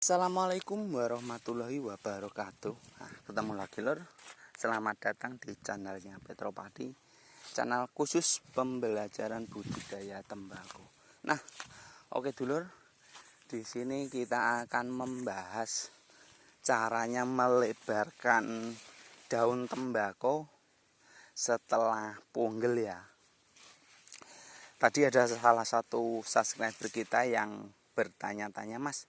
Assalamualaikum warahmatullahi wabarakatuh. Ketemu lagi lor. Selamat datang di channelnya Petropadi, channel khusus pembelajaran budidaya tembakau. Nah, oke dulur. Di sini kita akan membahas caranya melebarkan daun tembakau setelah punggel ya. Tadi ada salah satu subscriber kita yang bertanya-tanya, Mas,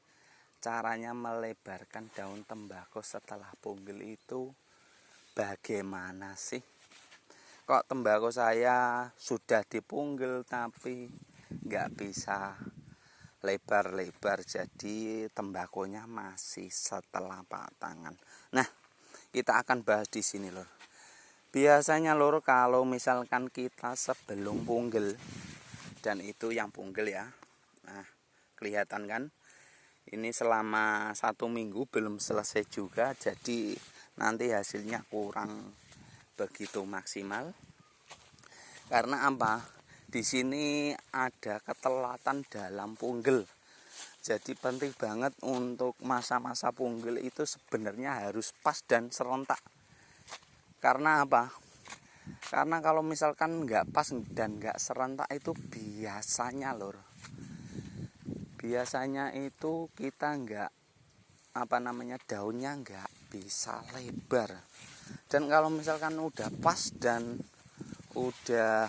caranya melebarkan daun tembakau setelah punggel itu bagaimana sih? Kok tembakau saya sudah dipunggel tapi nggak bisa lebar-lebar, jadi tembakonya masih setelah patangan. Nah, kita akan bahas di sini lor. Biasanya lor, kalau misalkan kita sebelum punggel, dan itu yang punggel ya. Nah, kelihatan kan? Ini selama 1 minggu belum selesai juga, jadi nanti hasilnya kurang begitu maksimal. Karena apa? Di sini ada ketelatan dalam punggel. Jadi penting banget untuk masa-masa punggel itu sebenarnya harus pas dan serentak. Karena apa? Karena kalau misalkan nggak pas dan nggak serentak itu biasanya itu kita nggak daunnya nggak bisa lebar. Dan kalau misalkan udah pas dan udah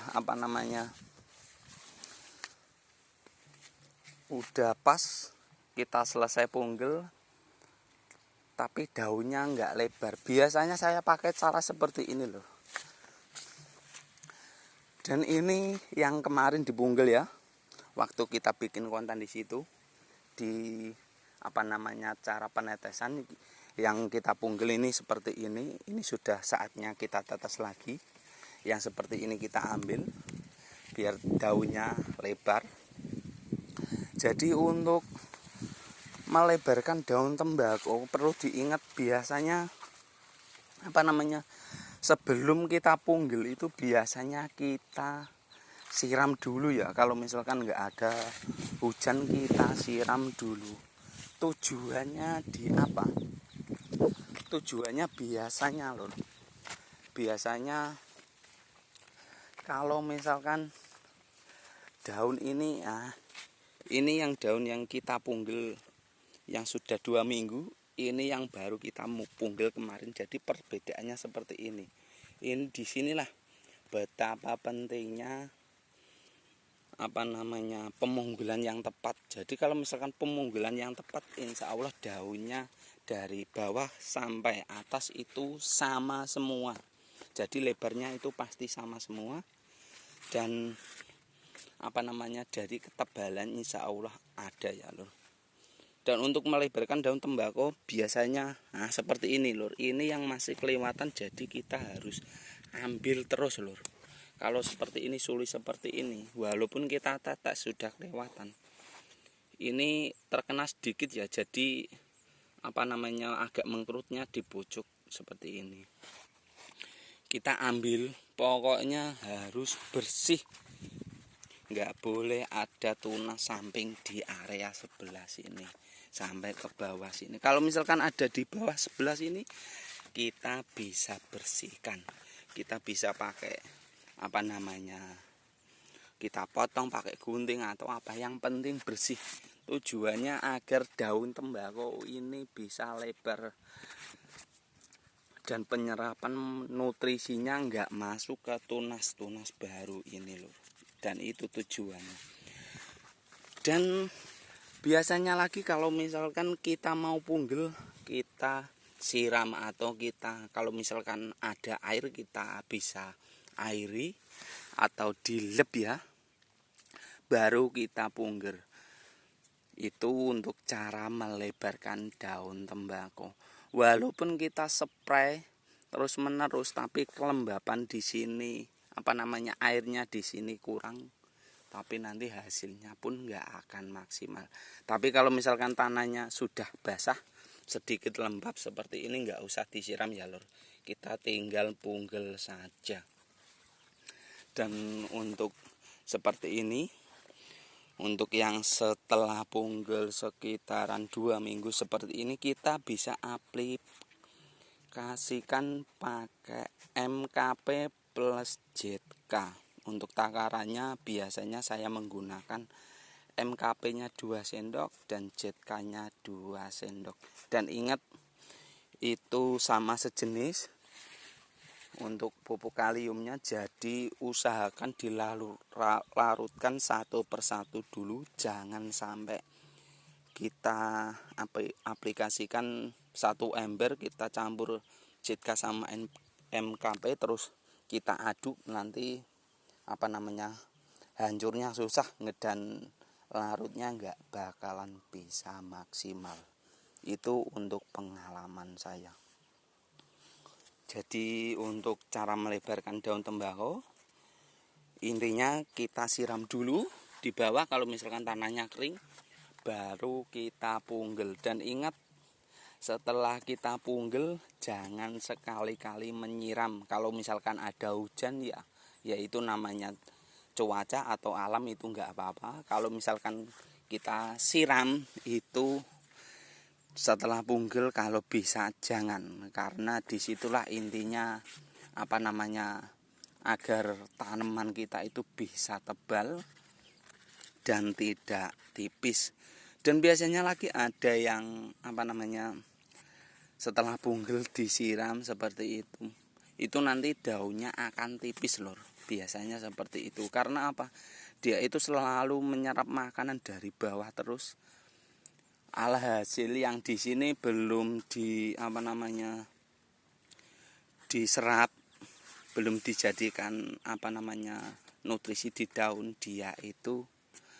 pas kita selesai punggel tapi daunnya nggak lebar, biasanya saya pakai cara seperti ini loh. Dan ini yang kemarin dipunggel ya, waktu kita bikin konten di situ, di cara penetesan yang kita punggel ini seperti ini sudah saatnya kita tetes lagi. Yang seperti ini kita ambil biar daunnya lebar. Jadi untuk melebarkan daun tembakau perlu diingat, biasanya sebelum kita punggel itu biasanya kita siram dulu ya. Kalau misalkan nggak ada hujan, kita siram dulu. Tujuannya biasanya kalau misalkan daun ini yang daun yang kita punggel yang sudah 2 minggu, ini yang baru kita punggel kemarin. Jadi perbedaannya seperti ini. Ini disinilah betapa pentingnya pemunggelan yang tepat. Jadi kalau misalkan pemunggelan yang tepat, insya Allah daunnya dari bawah sampai atas itu sama semua. Jadi lebarnya itu pasti sama semua. Dan dari ketebalan insya Allah ada ya lur. Dan untuk melebarkan daun tembakau biasanya seperti ini lur. Ini yang masih kelewatan, jadi kita harus ambil terus lur. Kalau seperti ini, sulit seperti ini, walaupun kita tetes sudah kelewatan, ini terkena sedikit ya, jadi agak mengkerutnya di pojok seperti ini. Kita ambil, pokoknya harus bersih, nggak boleh ada tunas samping di area sebelah sini sampai ke bawah sini. Kalau misalkan ada di bawah sebelah sini, kita bisa bersihkan. Kita bisa pakai kita potong pakai gunting atau apa, yang penting bersih. Tujuannya agar daun tembakau ini bisa lebar dan penyerapan nutrisinya nggak masuk ke tunas-tunas baru ini loh. Dan itu tujuannya. Dan biasanya lagi kalau misalkan kita mau punggel, kita siram atau kita kalau misalkan ada air kita bisa airi atau dilep ya, baru kita punggel. Itu untuk cara melebarkan daun tembakau. Walaupun kita spray terus menerus, tapi kelembapan di sini airnya di sini kurang, tapi nanti hasilnya pun nggak akan maksimal. Tapi kalau misalkan tanahnya sudah basah, sedikit lembab seperti ini, nggak usah disiram ya lor, kita tinggal punggel saja. Dan untuk seperti ini Untuk yang setelah punggel sekitaran 2 minggu seperti ini, kita bisa aplikasikan pakai MKP plus ZK. Untuk takarannya biasanya saya menggunakan MKP-nya 2 sendok dan ZK-nya 2 sendok. Dan ingat, itu sama sejenis. Untuk pupuk kaliumnya, jadi usahakan dilarutkan satu persatu dulu, jangan sampai kita aplikasikan satu ember, kita campur ZK sama MKP terus kita aduk, nanti hancurnya susah, dan larutnya nggak bakalan bisa maksimal. Itu untuk pengalaman saya. Jadi untuk cara melebarkan daun tembakau, intinya kita siram dulu di bawah kalau misalkan tanahnya kering, baru kita punggel. Dan ingat, setelah kita punggel jangan sekali-kali menyiram. Kalau misalkan ada hujan, ya itu namanya cuaca atau alam, itu nggak apa-apa. Kalau misalkan kita siram itu setelah punggel, kalau bisa jangan, karena disitulah intinya agar tanaman kita itu bisa tebal dan tidak tipis. Dan biasanya lagi ada yang setelah punggel disiram seperti itu nanti daunnya akan tipis lor. Biasanya seperti itu. Karena apa? Dia itu selalu menyerap makanan dari bawah terus. Alhasil yang di sini belum diserap, belum dijadikan nutrisi di daun, dia itu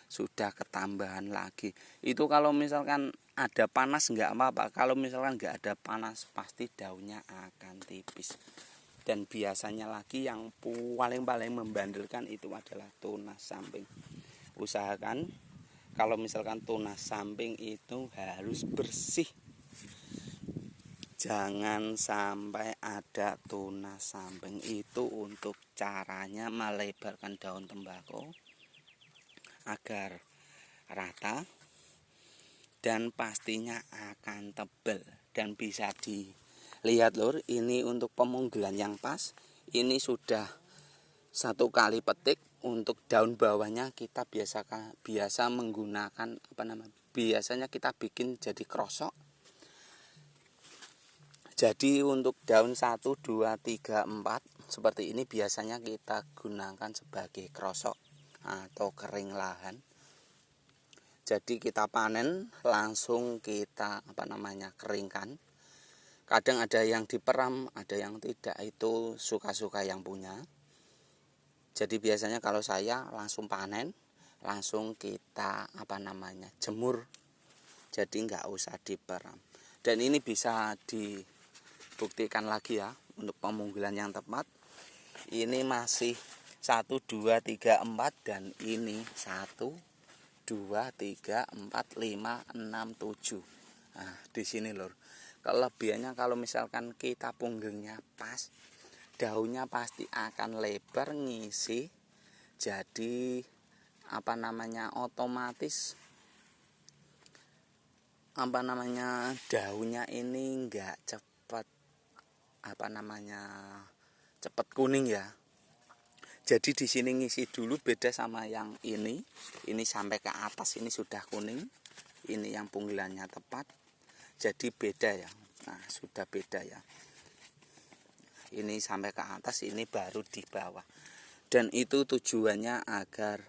sudah ketambahan lagi. Itu kalau misalkan ada panas nggak apa-apa, kalau misalkan nggak ada panas pasti daunnya akan tipis. Dan biasanya lagi yang paling membandelkan itu adalah tunas samping. Usahakan kalau misalkan tunas samping itu harus bersih, jangan sampai ada tunas samping. Itu untuk caranya melebarkan daun tembakau agar rata dan pastinya akan tebal. Dan bisa dilihat lor, ini untuk pemunggelan yang pas, ini sudah 1 kali petik. Untuk daun bawahnya kita biasa menggunakan biasanya kita bikin jadi krosok. Jadi untuk daun 1, 2, 3, 4 seperti ini biasanya kita gunakan sebagai krosok atau kering lahan. Jadi kita panen langsung kita keringkan. Kadang ada yang diperam, ada yang tidak, itu suka-suka yang punya. Jadi biasanya kalau saya langsung panen, langsung kita jemur. Jadi nggak usah diperam. Dan ini bisa dibuktikan lagi ya untuk pemunggelan yang tepat. Ini masih 1, 2, 3, 4 dan ini 1, 2, 3, 4, 5, 6, 7. Nah, di sini lor. Kelebihannya kalau misalkan kita punggelnya pas, daunnya pasti akan lebar ngisi. Jadi otomatis daunnya ini enggak cepat kuning ya. Jadi di sini ngisi dulu, beda sama yang ini sampai ke atas ini sudah kuning. Ini yang punggelannya tepat. Jadi beda ya. Nah, sudah beda ya. Ini sampai ke atas, ini baru di bawah. Dan itu tujuannya agar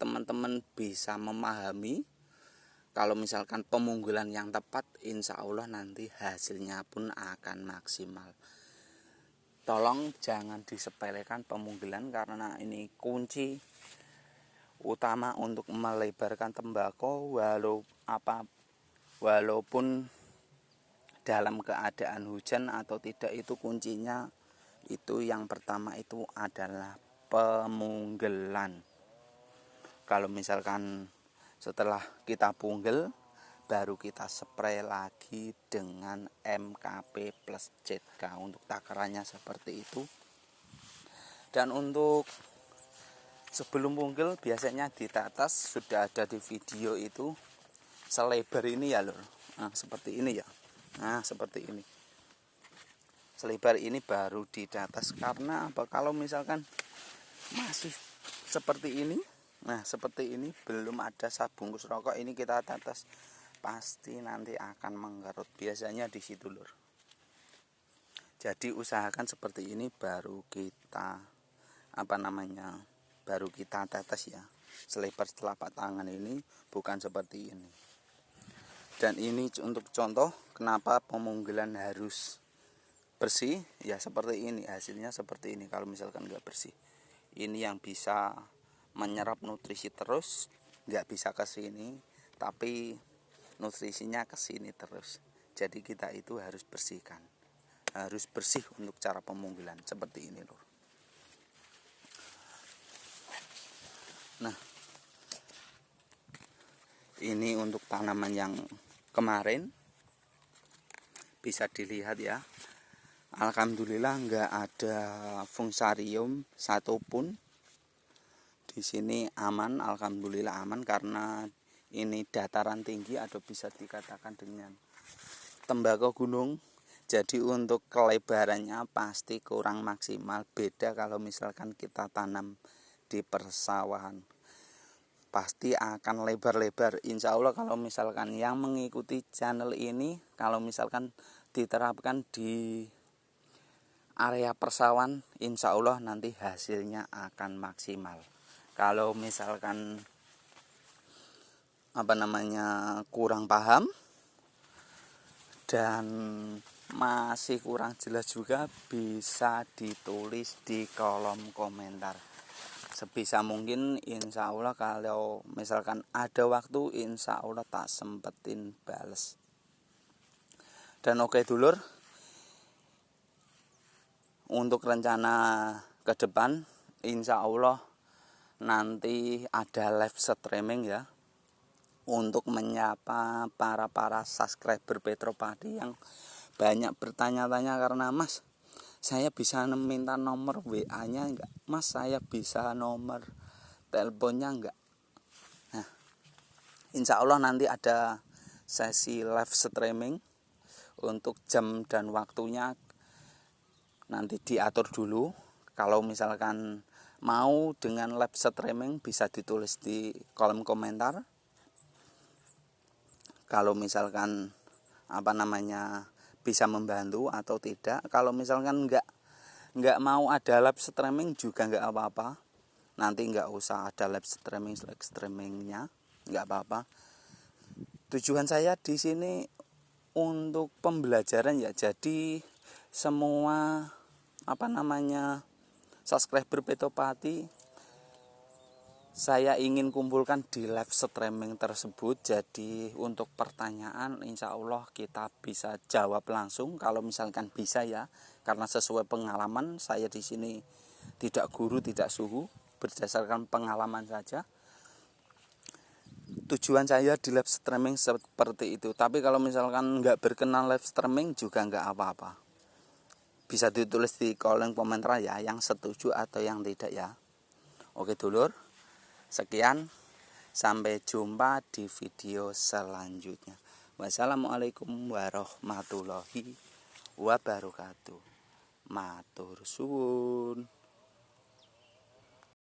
teman-teman bisa memahami kalau misalkan pemunggelan yang tepat, insya Allah nanti hasilnya pun akan maksimal. Tolong jangan disepelekan pemunggelan, karena ini kunci utama untuk melebarkan tembakau. Walaupun dalam keadaan hujan atau tidak, itu kuncinya itu yang pertama itu adalah pemunggelan. Kalau misalkan setelah kita punggel, baru kita spray lagi dengan MKP plus ZK. Untuk takarannya seperti itu. Dan untuk Sebelum punggil biasanya ditetes, sudah ada di video itu selebar ini ya lur. Nah, seperti ini ya. Nah, seperti ini. Selebar ini baru ditetes. Karena apa? Kalau misalkan masih seperti ini, nah seperti ini, belum ada sabungkus rokok, ini kita tetes, pasti nanti akan mengkerut. Biasanya di situ lur. Jadi usahakan seperti ini baru kita baru kita tetes ya. Selebar telapak tangan ini, bukan seperti ini. Dan ini untuk contoh kenapa pemunggilan harus bersih ya, seperti ini. Hasilnya seperti ini. Kalau misalkan nggak bersih, ini yang bisa menyerap nutrisi terus, nggak bisa ke sini, tapi nutrisinya ke sini terus. Jadi kita itu harus bersihkan, harus bersih untuk cara pemunggilan seperti ini loh. Nah, ini untuk tanaman yang kemarin bisa dilihat ya. Alhamdulillah nggak ada fungsarium satupun. Di sini aman, alhamdulillah aman, karena ini dataran tinggi atau bisa dikatakan dengan tembakau gunung. Jadi untuk kelebarannya pasti kurang maksimal. Beda kalau misalkan kita tanam di persawahan, pasti akan lebar-lebar. Insya Allah kalau misalkan yang mengikuti channel ini, kalau misalkan diterapkan di area persawahan, insya Allah nanti hasilnya akan maksimal. Kalau misalkan kurang paham dan masih kurang jelas juga, bisa ditulis di kolom komentar. Sebisa mungkin insya Allah kalau misalkan ada waktu, insya Allah tak sempetin bales. Dan oke dulur, untuk rencana ke depan insya Allah nanti ada live streaming ya, untuk menyapa para subscriber Petropadi yang banyak bertanya-tanya. Karena Mas, saya bisa minta nomor WA-nya enggak? Mas, saya bisa nomor teleponnya enggak? Nah, insya Allah nanti ada sesi live streaming. Untuk jam dan waktunya nanti diatur dulu. Kalau misalkan mau dengan live streaming, bisa ditulis di kolom komentar. Kalau misalkan bisa membantu atau tidak. Kalau misalkan nggak mau ada live streaming juga nggak apa-apa. Nanti nggak usah ada live streamingnya, nggak apa-apa. Tujuan saya di sini untuk pembelajaran ya. Jadi semua subscriber Petropadi saya ingin kumpulkan di live streaming tersebut. Jadi untuk pertanyaan insya Allah kita bisa jawab langsung kalau misalkan bisa ya, karena sesuai pengalaman saya di sini, tidak guru tidak suhu, berdasarkan pengalaman saja. Tujuan saya di live streaming seperti itu. Tapi kalau misalkan nggak berkenan live streaming juga nggak apa-apa, bisa ditulis di kolom komentar ya, yang setuju atau yang tidak ya. Oke dulur, sekian, sampai jumpa di video selanjutnya. Wassalamualaikum warahmatullahi wabarakatuh. Matur suwun.